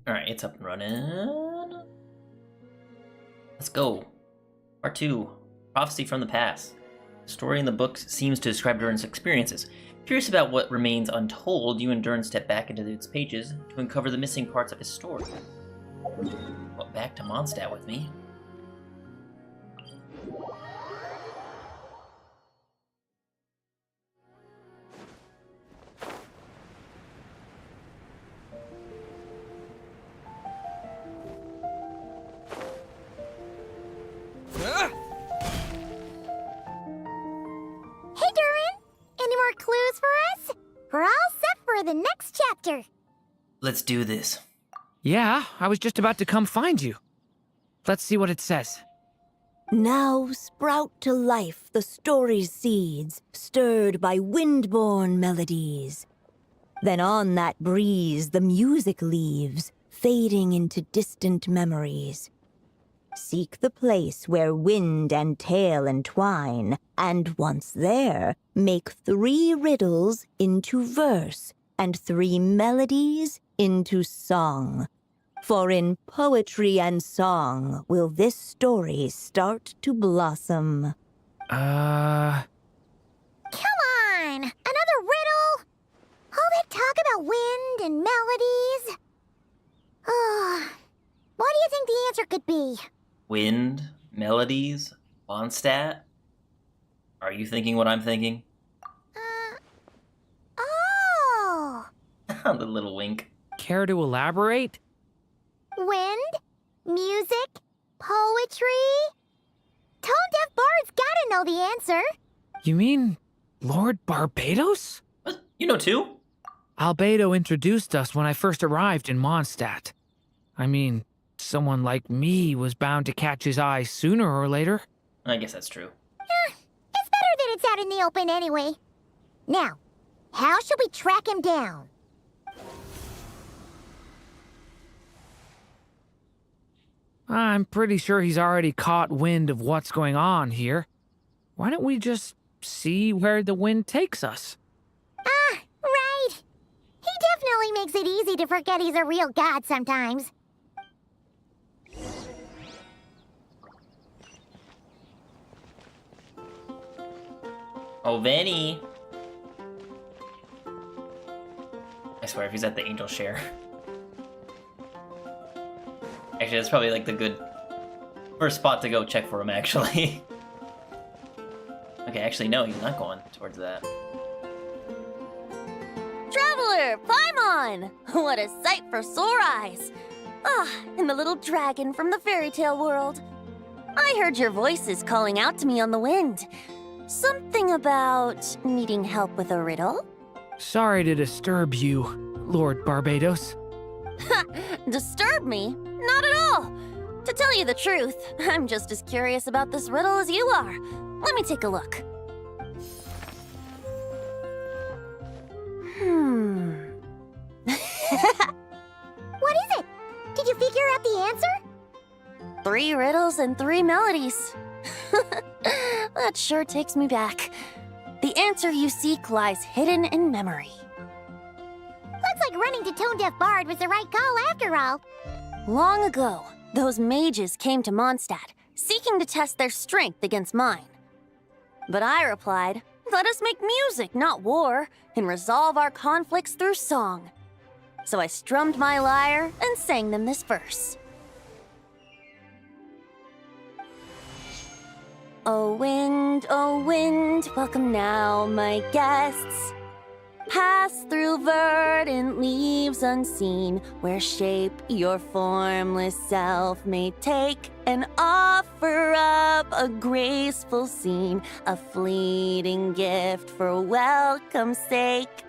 Alright, it's up and running. Let's go. Part 2. Prophecy from the Past. The story in the book seems to describe Durin's experiences. Curious about what remains untold, you and Durin step back into its pages to uncover the missing parts of his story. Well, back to Mondstadt with me. The next chapter. Let's do this. Yeah, I was just about to come find you. Let's see what it says. Now sprout to life the story's seeds, stirred by wind-born melodies. Then on that breeze the music leaves, fading into distant memories. Seek the place where wind and tale entwine, and once there, make 3 riddles into verse, and 3 melodies into song. For in poetry and song will this story start to blossom. Come on! Another riddle? All that talk about wind and melodies? What do you think the answer could be? Wind, melodies, Mondstadt? Are you thinking what I'm thinking? Oh! The little wink. Care to elaborate? Wind, music, poetry. Tone-deaf bards gotta know the answer. You mean Lord Barbados? What? You know too? Albedo introduced us when I first arrived in Mondstadt. I mean, someone like me was bound to catch his eye sooner or later. I guess that's true. It's better that it's out in the open anyway. Now, how should we track him down? I'm pretty sure he's already caught wind of what's going on here. Why don't we just see where the wind takes us? Right. He definitely makes it easy to forget he's a real god sometimes. Oh, Vanny! I swear, if he's at the angel share. Actually, that's probably like the good first spot to go check for him, actually. Okay, actually, no, he's not going towards that. Traveler, Paimon! What a sight for sore eyes! And the little dragon from the fairy tale world. I heard your voices calling out to me on the wind. Something about needing help with a riddle? Sorry to disturb you, Lord Barbados. Disturb me? Not at all! To tell you the truth, I'm just as curious about this riddle as you are. Let me take a look. What is it? Did you figure out the answer? 3 riddles and 3 melodies. That sure takes me back. The answer you seek lies hidden in memory. Looks like running to Tone-Deaf Bard was the right call after all. Long ago, those mages came to Mondstadt, seeking to test their strength against mine. But I replied, let us make music, not war, and resolve our conflicts through song. So I strummed my lyre and sang them this verse. O wind, welcome now, my guests. Pass through verdant leaves unseen, where shape your formless self may take, and offer up a graceful scene, a fleeting gift for welcome's sake.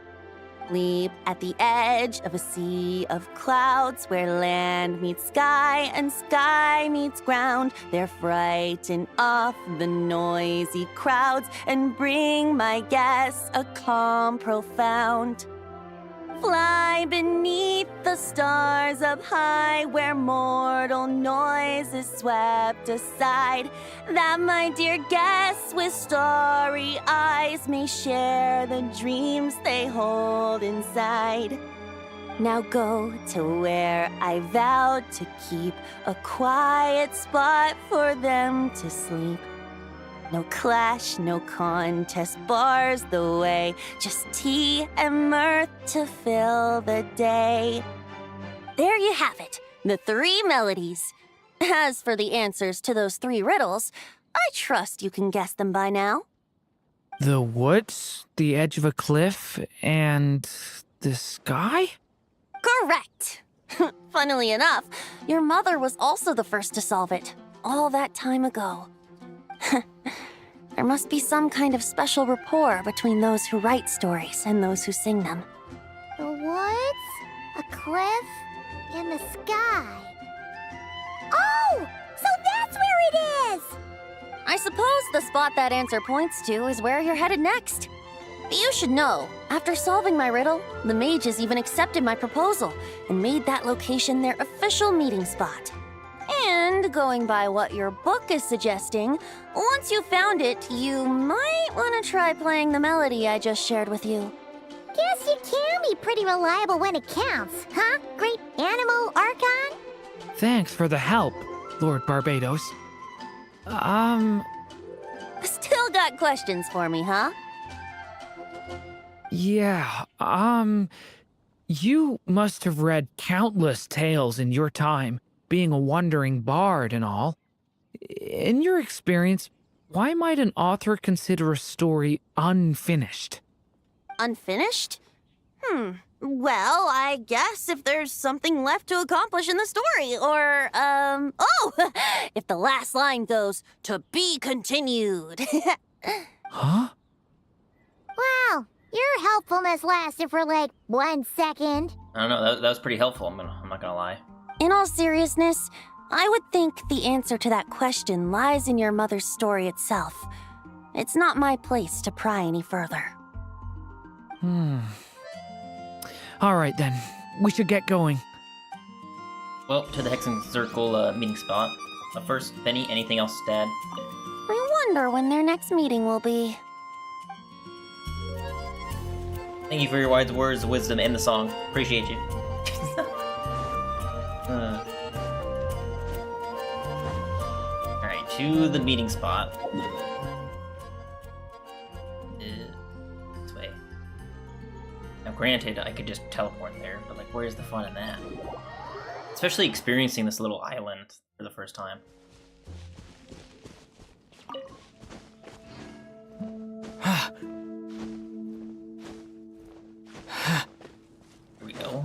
Leap at the edge of a sea of clouds, where land meets sky and sky meets ground. There frighten off the noisy crowds and bring my guests a calm profound. Fly beneath the stars up high, where mortal noise is swept aside, that my dear guests with starry eyes may share the dreams they hold inside. Now go to where I vowed to keep a quiet spot for them to sleep. No clash, no contest bars the way, just tea and mirth to fill the day. There you have it, the 3 melodies. As for the answers to those 3 riddles, I trust you can guess them by now. The woods, the edge of a cliff, and the sky? Correct! Funnily enough, your mother was also the first to solve it, all that time ago. There must be some kind of special rapport between those who write stories and those who sing them. The woods, a cliff, and the sky. Oh! So that's where it is! I suppose the spot that answer points to is where you're headed next. But you should know, after solving my riddle, the mages even accepted my proposal and made that location their official meeting spot. And going by what your book is suggesting, once you found it, you might want to try playing the melody I just shared with you. Guess you can be pretty reliable when it counts, huh, great animal Archon? Thanks for the help, Lord Barbados. Still got questions for me, huh? Yeah, you must have read countless tales in your time, being a wandering bard and all. In your experience, why might an author consider a story unfinished? Unfinished? Well, I guess if there's something left to accomplish in the story, or, if the last line goes, "To be continued." Huh? Wow, your helpfulness lasted for like 1 second. I don't know, that was pretty helpful, I'm not gonna lie. In all seriousness, I would think the answer to that question lies in your mother's story itself. It's not my place to pry any further. All right then, we should get going. Well, to the Hexen Circle meeting spot. But first, Benny, anything else, Dad? I wonder when their next meeting will be. Thank you for your wise words of wisdom and the song. Appreciate you. Alright, to the meeting spot. This way. Now granted, I could just teleport there, but like, where's the fun in that? Especially experiencing this little island for the first time. Here we go.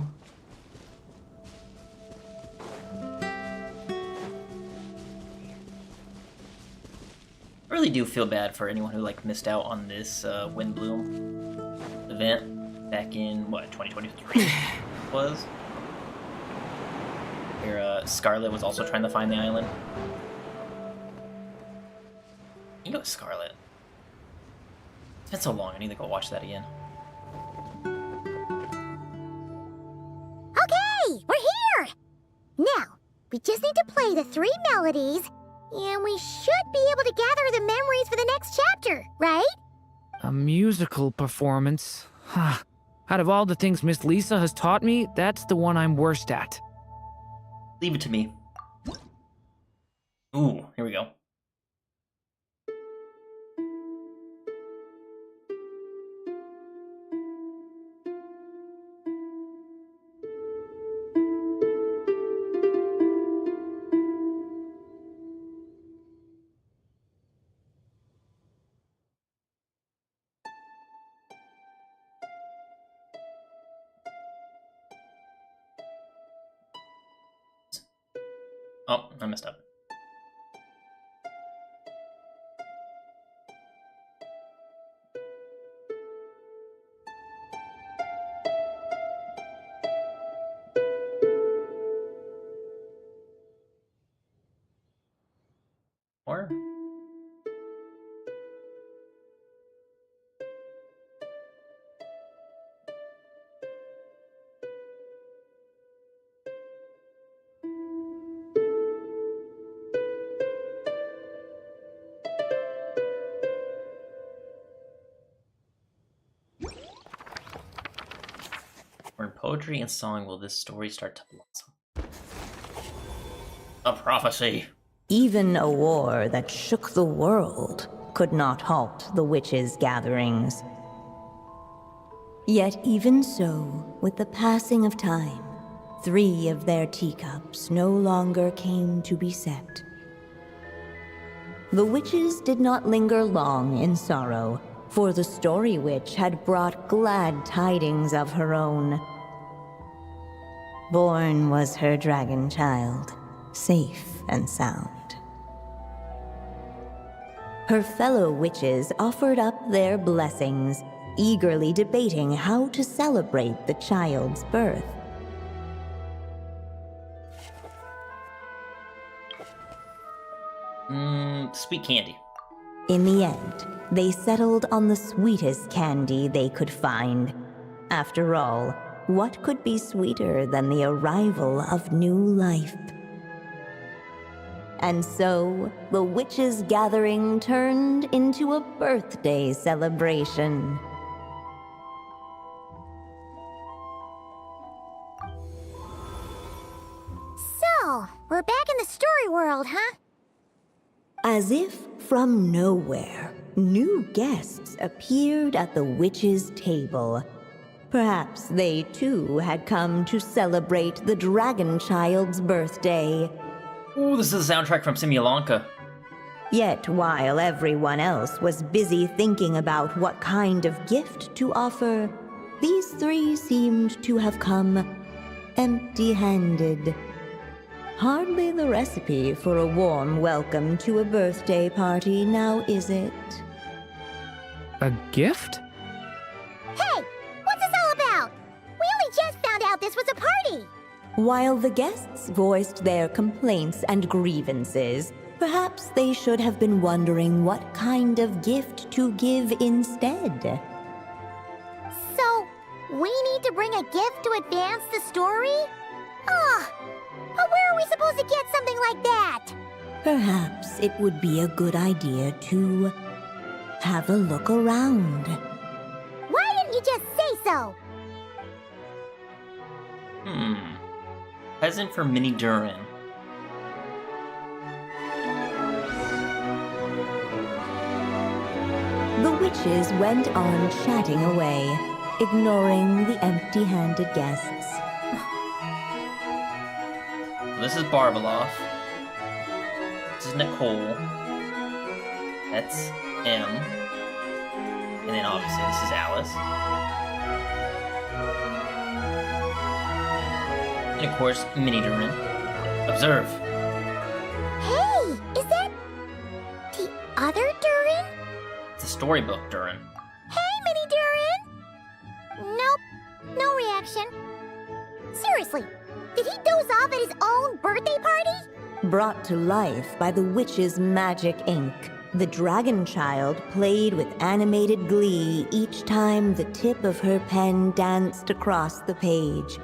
I really do feel bad for anyone who like missed out on this Windbloom event back in what 2023 was, where Scarlet was also trying to find the island. I think it was Scarlet. It's been so long. I need to go watch that again. Okay, we're here! Now, we just need to play the 3 melodies, and we should be able to gather the memories for the next chapter, right? A musical performance? Huh. Out of all the things Miss Lisa has taught me, that's the one I'm worst at. Leave it to me. Ooh, here we go. Oh, I messed up. Or poetry and song will this story start to blossom? A prophecy. Even a war that shook the world could not halt the witches' gatherings. Yet even so, with the passing of time, 3 of their teacups no longer came to be set. The witches did not linger long in sorrow, for the Story Witch had brought glad tidings of her own. Born was her dragon child, safe and sound. Her fellow witches offered up their blessings, eagerly debating how to celebrate the child's birth. Sweet candy. In the end, they settled on the sweetest candy they could find. After all, what could be sweeter than the arrival of new life? And so, the witches' gathering turned into a birthday celebration. So, we're back in the story world, huh? As if from nowhere, new guests appeared at the witches' table. Perhaps they too had come to celebrate the dragon child's birthday. Ooh, this is the soundtrack from Simulanka. Yet while everyone else was busy thinking about what kind of gift to offer, these 3 seemed to have come empty-handed. Hardly the recipe for a warm welcome to a birthday party, now is it? A gift? Hey, what's this all about? We only just found out this was a party. While the guests voiced their complaints and grievances, perhaps they should have been wondering what kind of gift to give instead. So, we need to bring a gift to advance the story? But where are we supposed to get something like that? Perhaps it would be a good idea to have a look around. Why didn't you just say so? Present for Mini Durin. The witches went on chatting away, ignoring the empty-handed guests. This is Barbalov. This is Nicole. That's M. And then obviously this is Alice. And of course, Mini Durin. Observe. Hey, is that the other Durin? It's a storybook, Durin. Hey, Mini Durin! Nope, no reaction. Seriously, did he doze off at his own birthday party? Brought to life by the witch's magic ink, the dragon child played with animated glee each time the tip of her pen danced across the page.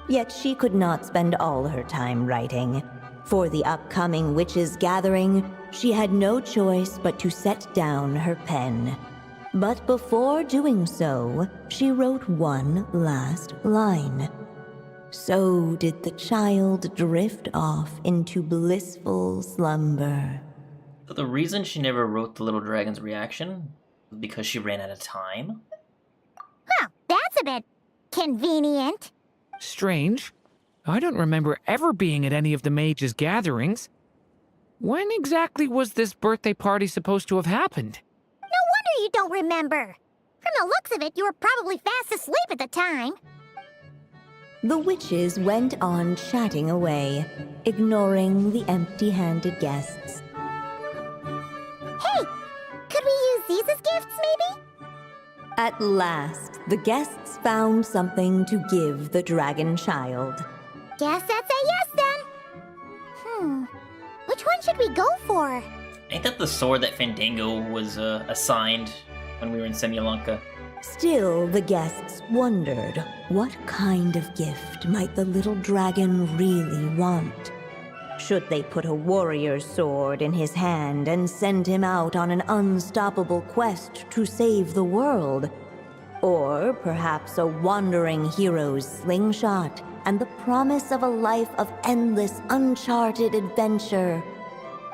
Yet she could not spend all her time writing. For the upcoming witches' gathering, she had no choice but to set down her pen. But before doing so, she wrote one last line. So did the child drift off into blissful slumber. So the reason she never wrote the little dragon's reaction was because she ran out of time? Huh, that's a bit convenient. Strange. I don't remember ever being at any of the mages' gatherings. When exactly was this birthday party supposed to have happened? No wonder you don't remember. From the looks of it, you were probably fast asleep at the time. The witches went on chatting away, ignoring the empty-handed guests. Hey, could we use these as gifts, maybe? At last, the guests found something to give the dragon child. Guess that's a yes, then. Which one should we go for? Ain't that the sword that Fandango was assigned when we were in Simulanka? Still, the guests wondered, what kind of gift might the little dragon really want? Should they put a warrior's sword in his hand and send him out on an unstoppable quest to save the world? Or perhaps a wandering hero's slingshot and the promise of a life of endless, uncharted adventure.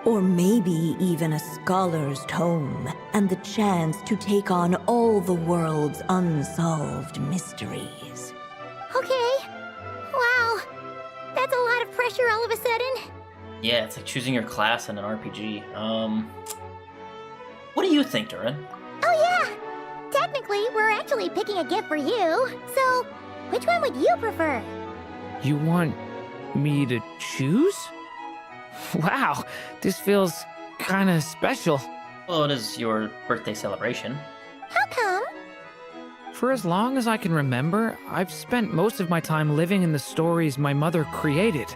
Or maybe even a scholar's tome and the chance to take on all the world's unsolved mysteries. Okay. Wow. That's a lot of pressure all of a sudden. Yeah, it's like choosing your class in an RPG. What do you think, Durin? Oh yeah. Technically, we're actually picking a gift for you. So, which one would you prefer? You want me to choose? Wow, this feels kinda special. Well, it is your birthday celebration. How come? For as long as I can remember, I've spent most of my time living in the stories my mother created.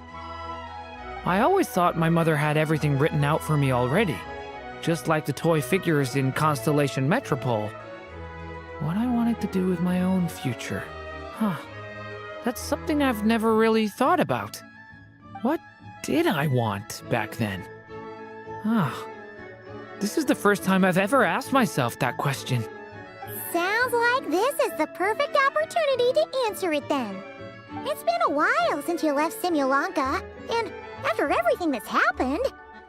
I always thought my mother had everything written out for me already, just like the toy figures in Constellation Metropole. What I wanted to do with my own future. Huh. That's something I've never really thought about. What did I want back then? This is the first time I've ever asked myself that question. Sounds like this is the perfect opportunity to answer it then. It's been a while since you left Simulanka, and after everything that's happened,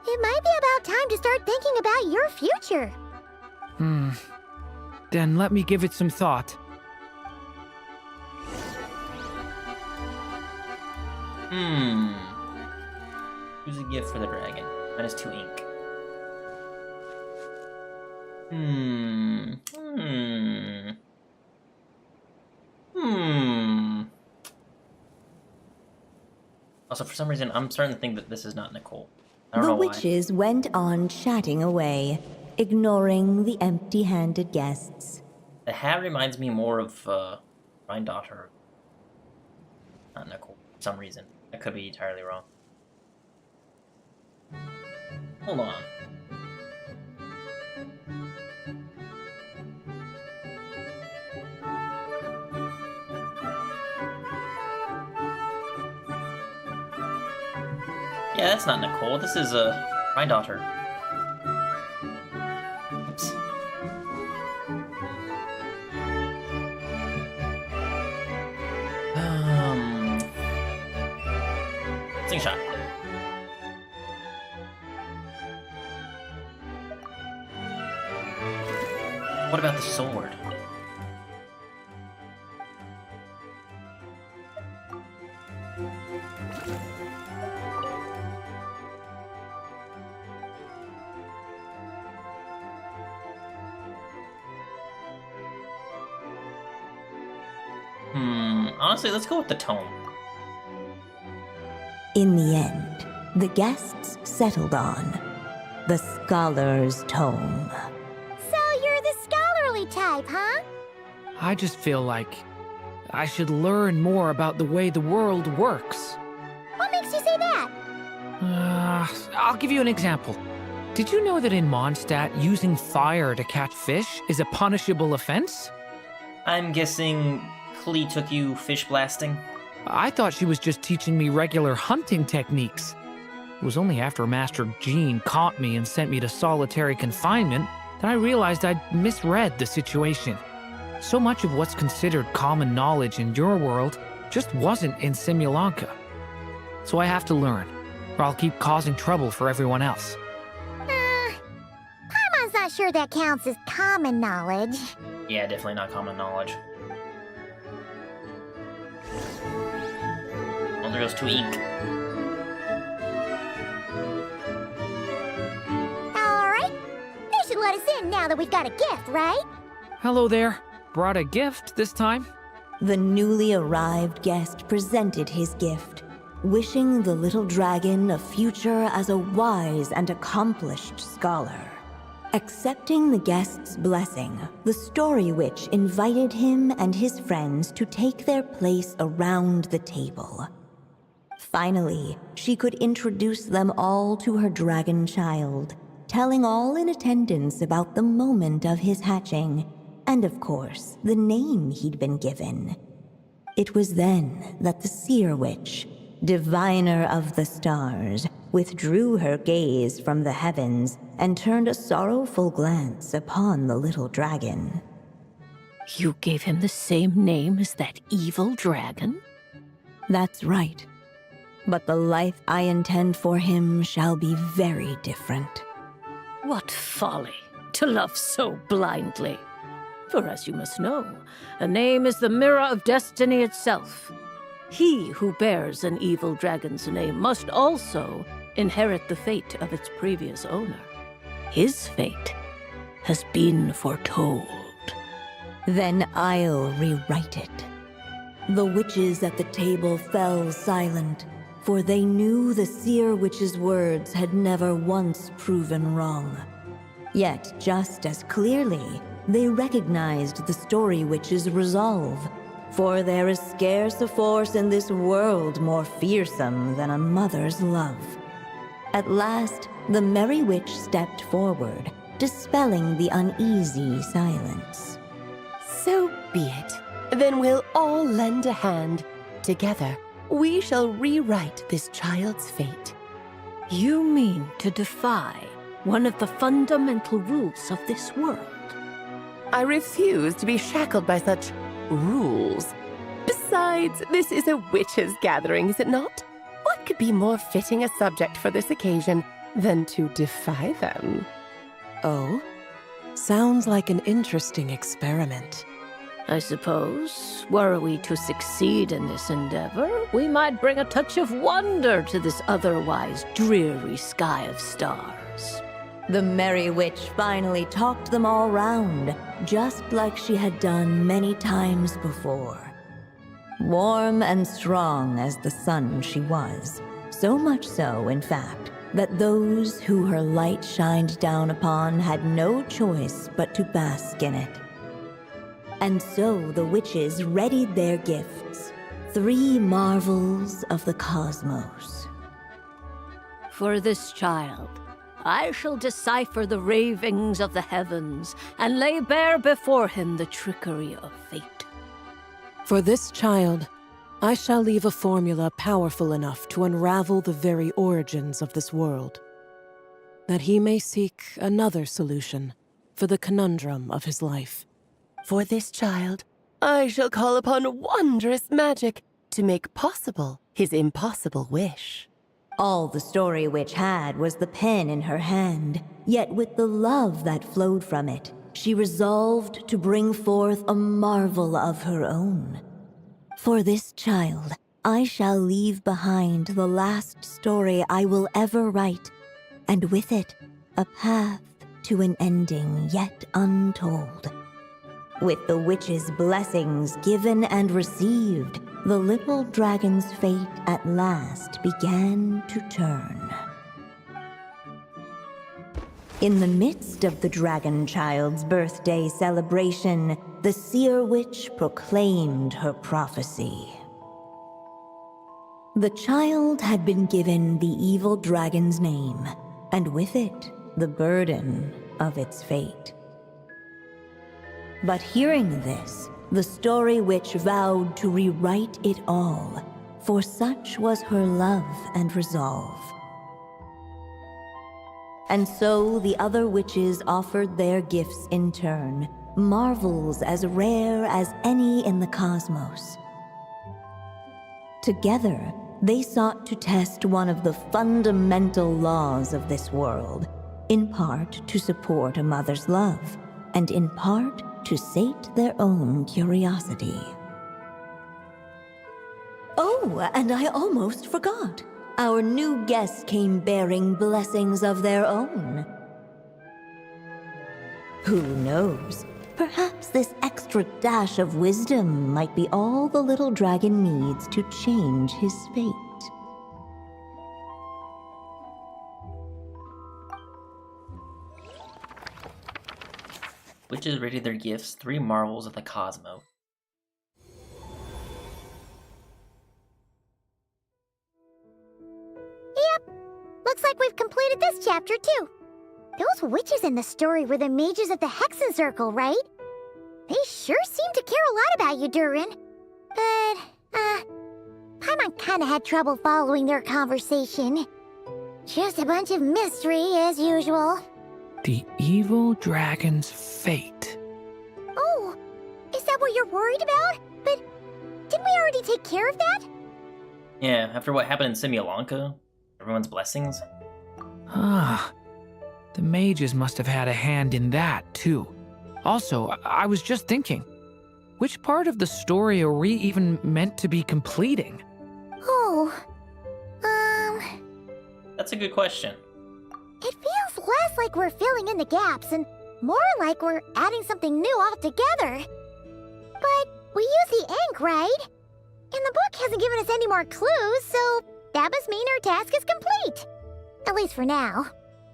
it might be about time to start thinking about your future. Then let me give it some thought. Choose a gift for the dragon. -2 ink. Also, for some reason, I'm starting to think that this is not Nicole. I don't The know why. witches went on chatting away, ignoring the empty-handed guests. The hat reminds me more of my daughter. Not Nicole, for some reason. I could be entirely wrong. Hold on. Yeah, that's not Nicole. This is my daughter. Oops. Slingshot. What about the sword? Honestly, let's go with the tome. In the end, the guests settled on the Scholar's Tome. So you're the scholarly type, huh? I just feel like I should learn more about the way the world works. What makes you say that? I'll give you an example. Did you know that in Mondstadt, using fire to catch fish is a punishable offense? I'm guessing Klee took you fish blasting? I thought she was just teaching me regular hunting techniques. It was only after Master Jean caught me and sent me to solitary confinement that I realized I'd misread the situation. So much of what's considered common knowledge in your world just wasn't in Simulanka. So I have to learn, or I'll keep causing trouble for everyone else. Paimon's not sure that counts as common knowledge. Yeah, definitely not common knowledge. Oh, there goes 2 ink. Alright. They should let us in now that we've got a gift, right? Hello there. Brought a gift this time? The newly arrived guest presented his gift, wishing the little dragon a future as a wise and accomplished scholar. Accepting the guest's blessing, the story witch invited him and his friends to take their place around the table. Finally, she could introduce them all to her dragon child, telling all in attendance about the moment of his hatching, and of course, the name he'd been given. It was then that the seer witch, diviner of the stars, withdrew her gaze from the heavens and turned a sorrowful glance upon the little dragon. You gave him the same name as that evil dragon? That's right. But the life I intend for him shall be very different. What folly to love so blindly. For as you must know, a name is the mirror of destiny itself. He who bears an evil dragon's name must also inherit the fate of its previous owner. His fate has been foretold. Then I'll rewrite it. The witches at the table fell silent, for they knew the seer witch's words had never once proven wrong. Yet, just as clearly, they recognized the story witch's resolve, for there is scarce a force in this world more fearsome than a mother's love. At last, the merry witch stepped forward, dispelling the uneasy silence. So be it. Then we'll all lend a hand. Together, we shall rewrite this child's fate. You mean to defy one of the fundamental rules of this world? I refuse to be shackled by such rules. Besides, this is a witches' gathering, is it not? What could be more fitting a subject for this occasion than to defy them? Oh, sounds like an interesting experiment. I suppose, were we to succeed in this endeavor, we might bring a touch of wonder to this otherwise dreary sky of stars. The merry witch finally talked them all round, just like she had done many times before. Warm and strong as the sun she was, so much so, in fact, that those who her light shined down upon had no choice but to bask in it. And so the witches readied their gifts, 3 marvels of the cosmos. For this child, I shall decipher the ravings of the heavens and lay bare before him the trickery of fate. For this child, I shall leave a formula powerful enough to unravel the very origins of this world, that he may seek another solution for the conundrum of his life. For this child, I shall call upon wondrous magic to make possible his impossible wish. All the story witch had was the pen in her hand, yet with the love that flowed from it, she resolved to bring forth a marvel of her own. For this child, I shall leave behind the last story I will ever write, and with it, a path to an ending yet untold. With the witch's blessings given and received, the little dragon's fate at last began to turn. In the midst of the dragon child's birthday celebration, the seer witch proclaimed her prophecy. The child had been given the evil dragon's name, and with it, the burden of its fate. But hearing this, the story witch vowed to rewrite it all, for such was her love and resolve. And so the other witches offered their gifts in turn, marvels as rare as any in the cosmos. Together, they sought to test one of the fundamental laws of this world, in part to support a mother's love, and in part to sate their own curiosity. Oh, and I almost forgot. Our new guests came bearing blessings of their own. Who knows? Perhaps this extra dash of wisdom might be all the little dragon needs to change his fate. Witches rated their gifts 3 marvels of the cosmos. Yep, looks like we've completed this chapter too. Those witches in the story were the mages of the Hexen Circle, right? They sure seem to care a lot about you, Durin. But, Paimon kinda had trouble following their conversation. Just a bunch of mystery, as usual. The evil dragon's fate. Oh, is worried about, but didn't we already take care of that? Yeah, after what happened in Simulonka, everyone's blessings. Ah, the mages must have had a hand in that, too. Also, I was just thinking, which part of the story are we even meant to be completing? Oh, That's a good question. it feels less like we're filling in the gaps and more like we're adding something new altogether. But we use the ink, right? And the book hasn't given us any more clues, so that must mean our task is complete. At least for now.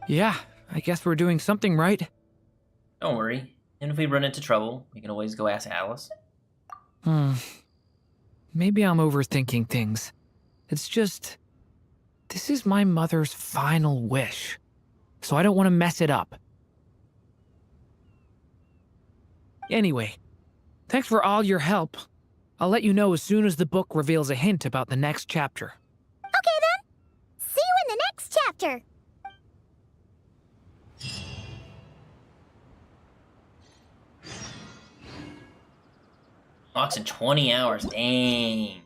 Yeah, I guess we're doing something right. Don't worry. And if we run into trouble, we can always go ask Alice. Maybe I'm overthinking things. It's just, this is my mother's final wish, so I don't want to mess it up. Anyway, thanks for all your help. I'll let you know as soon as the book reveals a hint about the next chapter. Okay then. See you in the next chapter. Locks in 20 hours. Dang.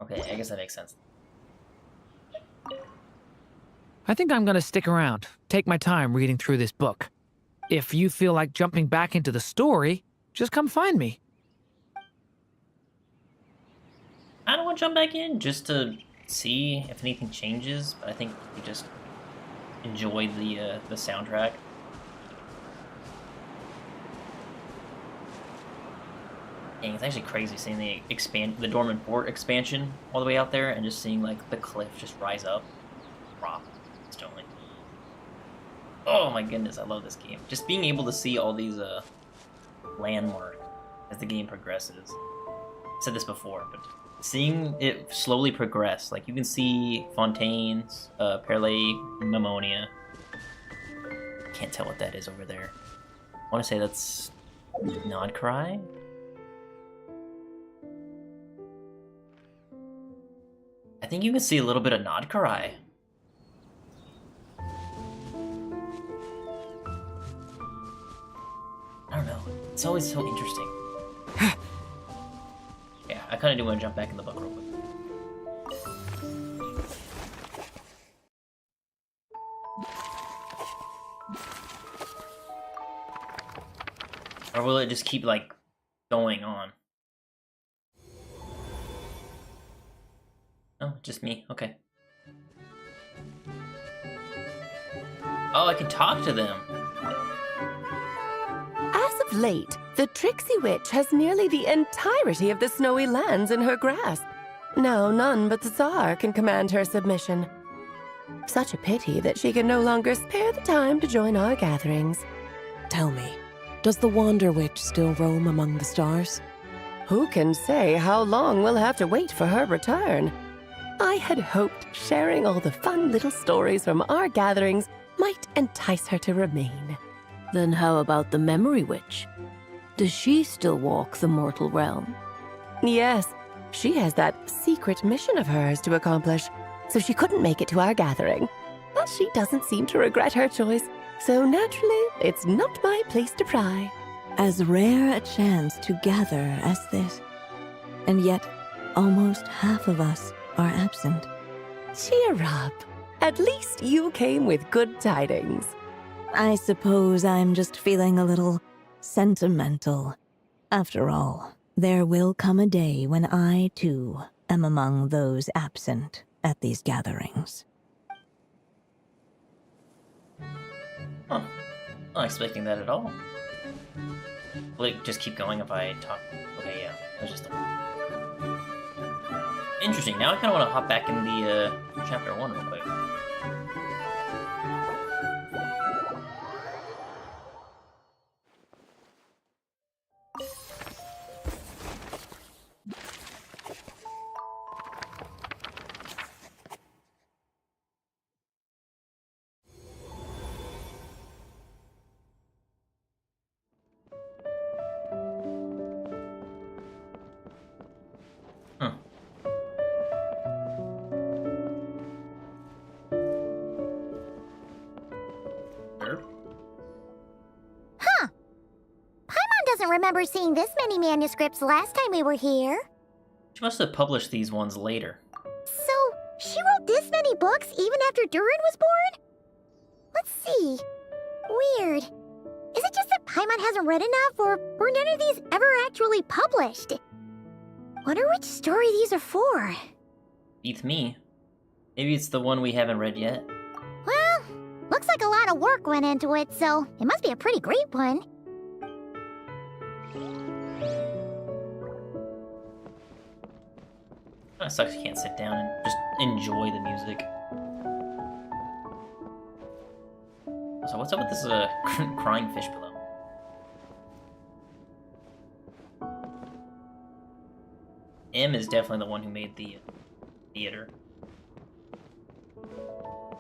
Okay, I guess that makes sense. I think I'm gonna stick around, take my time reading through this book. If you feel like jumping back into the story, just come find me. I don't want to jump back in just to see if anything changes, but I think we just enjoy the soundtrack. Dang, it's actually crazy seeing the Dormant Port expansion all the way out there and just seeing like the cliff just rise up, drop, instantly. Oh my goodness, I love this game. Just being able to see all these landmarks as the game progresses. I said this before, but seeing it slowly progress, like you can see Fontaine's, Perle, Mnemonia. Can't tell what that is over there. I want to say that's Nodcry? I think you can see a little bit of Nodcry. I don't know. It's always so interesting. Yeah, I kind of do want to jump back in the book real quick. Or will it just keep, like, going on? Oh, just me. Okay. Oh, I can talk to them. As of late, the tricksy witch has nearly the entirety of the snowy lands in her grasp. Now none but the Tsar can command her submission. Such a pity that she can no longer spare the time to join our gatherings. Tell me, does the Wander Witch still roam among the stars? Who can say how long we'll have to wait for her return? I had hoped sharing all the fun little stories from our gatherings might entice her to remain. Then how about the Memory Witch? Does she still walk the mortal realm? Yes, she has that secret mission of hers to accomplish, so she couldn't make it to our gathering. But she doesn't seem to regret her choice, so naturally, it's not my place to pry. As rare a chance to gather as this. And yet, almost half of us are absent. Cheer up. At least you came with good tidings. I suppose I'm just feeling a little sentimental. After all, there will come a day when I, too, am among those absent at these gatherings. Huh. Not expecting that at all. Will it just keep going if I talk? Okay, yeah. That's just interesting. Now I kind of want to hop back in the chapter 1 real quick. don't remember seeing this many manuscripts last time we were here. She must have published these ones later. So, she wrote this many books even after Durin was born? Let's see. Weird. Is it just that Paimon hasn't read enough, or were none of these ever actually published? Wonder which story these are for. Beats me. Maybe it's the one we haven't read yet. Well, looks like a lot of work went into it, so it must be a pretty great one. Kinda sucks you can't sit down and just enjoy the music. So what's up with this crying fish pillow? M is definitely the one who made the theater.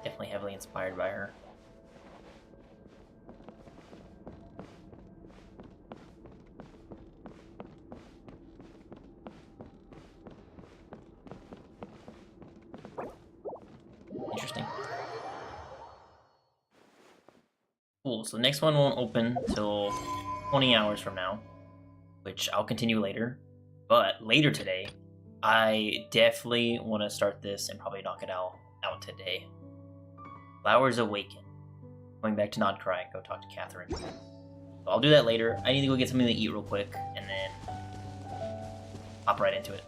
Definitely heavily inspired by her. Interesting. Cool, so the next one won't open till 20 hours from now, which I'll continue later. But later today, I definitely want to start this and probably knock it out today. Flowers Awaken. Going back to Not Cry, go talk to Catherine. So I'll do that later. I need to go get something to eat real quick, and then hop right into it.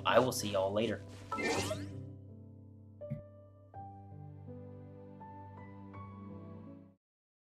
I will see y'all later.